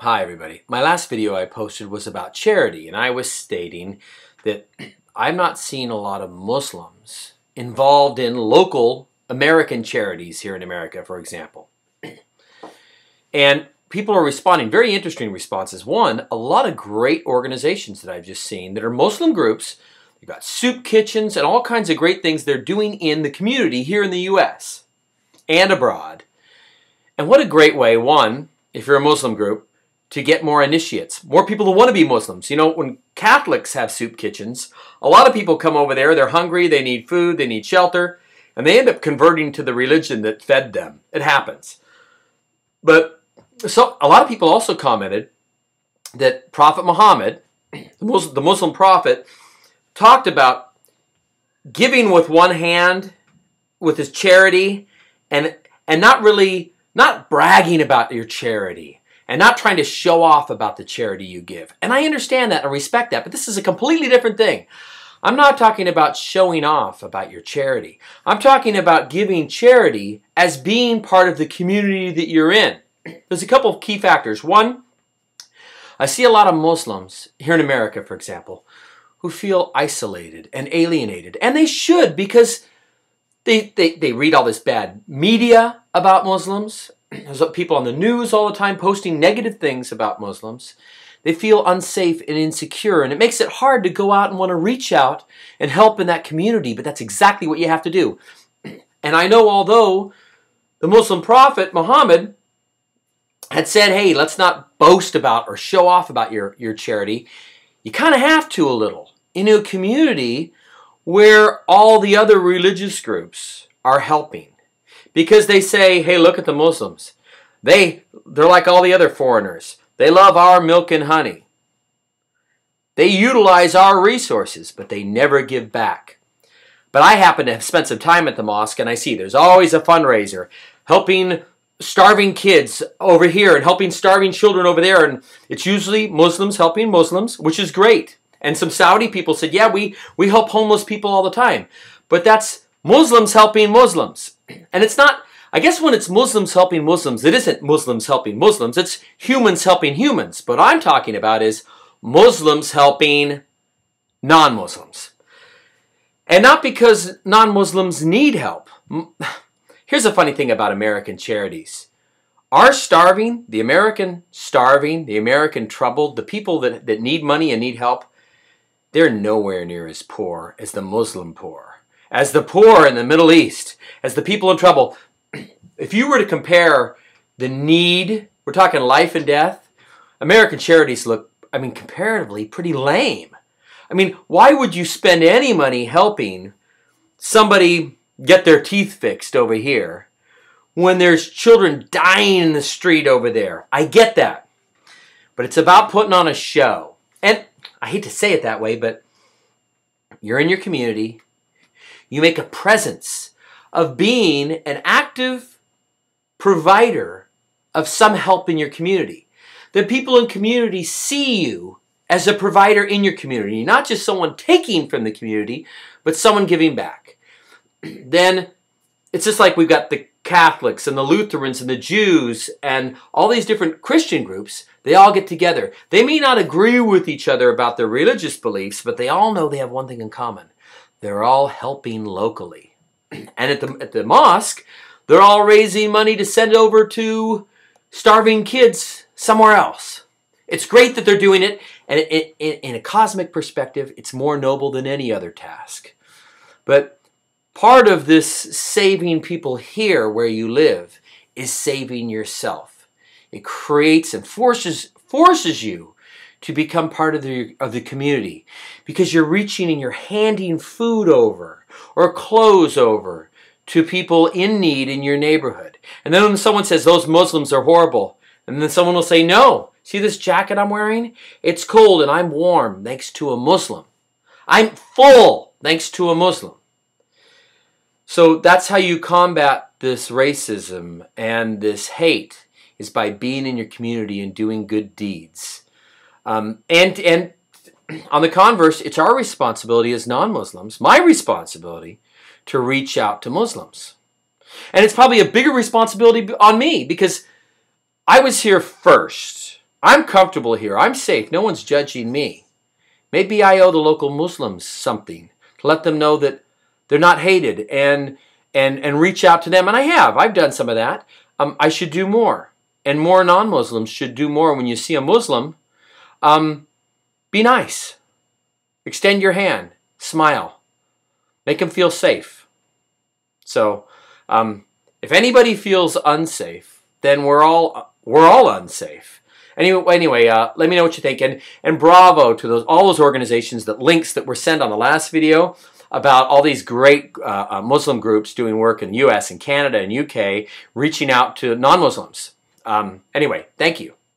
Hi everybody. My last video I posted was about charity, and I was stating that I've not seen a lot of Muslims involved in local American charities here in America, for example. And people are responding, very interesting responses. One, a lot of great organizations that I've just seen that are Muslim groups. They've got soup kitchens and all kinds of great things they're doing in the community here in the U.S. and abroad. And what a great way, one, if you're a Muslim group, to get more initiates, more people who want to be Muslims. You know, when Catholics have soup kitchens, a lot of people come over there, they're hungry, they need food, they need shelter, and they end up converting to the religion that fed them. It happens. But so a lot of people also commented that Prophet Muhammad, the Muslim prophet, talked about giving with one hand with his charity and not bragging about your charity. And not trying to show off about the charity you give. And I understand that, I respect that, but this is a completely different thing. I'm not talking about showing off about your charity. I'm talking about giving charity as being part of the community that you're in. There's a couple of key factors. One, I see a lot of Muslims here in America, for example, who feel isolated and alienated. And they should, because they read all this bad media about Muslims. There's people on the news all the time posting negative things about Muslims. They feel unsafe and insecure, and it makes it hard to go out and want to reach out and help in that community, but that's exactly what you have to do. And I know although the Muslim prophet, Muhammad, had said, hey, let's not boast about or show off about your charity, you kind of have to a little in a community where all the other religious groups are helping. Because they say, hey, look at the Muslims. They're like all the other foreigners. They love our milk and honey. They utilize our resources, but they never give back. But I happen to have spent some time at the mosque, and I see there's always a fundraiser helping starving kids over here and helping starving children over there. And it's usually Muslims helping Muslims, which is great. And some Saudi people said, yeah, we help homeless people all the time. But that's Muslims helping Muslims. And it's not, I guess when it's Muslims helping Muslims, it isn't Muslims helping Muslims, it's humans helping humans. But what I'm talking about is Muslims helping non-Muslims. And not because non-Muslims need help. Here's a funny thing about American charities. Our starving, the American troubled, the people that need money and need help, they're nowhere near as poor as the Muslim poor. As the poor in the Middle East, as the people in trouble. If you were to compare the need, we're talking life and death, American charities look, comparatively pretty lame. Why would you spend any money helping somebody get their teeth fixed over here when there's children dying in the street over there? I get that. But it's about putting on a show. And I hate to say it that way, but you're in your community. You make a presence of being an active provider of some help in your community. The people in community see you as a provider in your community, not just someone taking from the community, but someone giving back. Then it's just like we've got the Catholics and the Lutherans and the Jews and all these different Christian groups. They all get together. They may not agree with each other about their religious beliefs, but they all know they have one thing in common. They're all helping locally. And at the mosque, they're all raising money to send over to starving kids somewhere else. It's great that they're doing it, and in a cosmic perspective, it's more noble than any other task. But part of this saving people here where you live is saving yourself. It creates and forces you to become part of the community, because you're reaching and you're handing food over or clothes over to people in need in your neighborhood. And then when someone says those Muslims are horrible, and then someone will say, no, see this jacket I'm wearing? It's cold and I'm warm thanks to a Muslim. I'm full thanks to a Muslim. So that's how you combat this racism and this hate, is by being in your community and doing good deeds. And on the converse, it's our responsibility as non-Muslims, my responsibility, to reach out to Muslims. And it's probably a bigger responsibility on me, because I was here first. I'm comfortable here. I'm safe. No one's judging me. Maybe I owe the local Muslims something to let them know that they're not hated and reach out to them. And I have. I've done some of that. I should do more. And more non-Muslims should do more. When you see a Muslim, be nice. Extend your hand. Smile. Make them feel safe. So, if anybody feels unsafe, then we're all unsafe. Anyway, let me know what you think, and bravo to all those organizations, links that were sent on the last video about all these great Muslim groups doing work in the U.S. and Canada and UK, reaching out to non-Muslims. Anyway, thank you.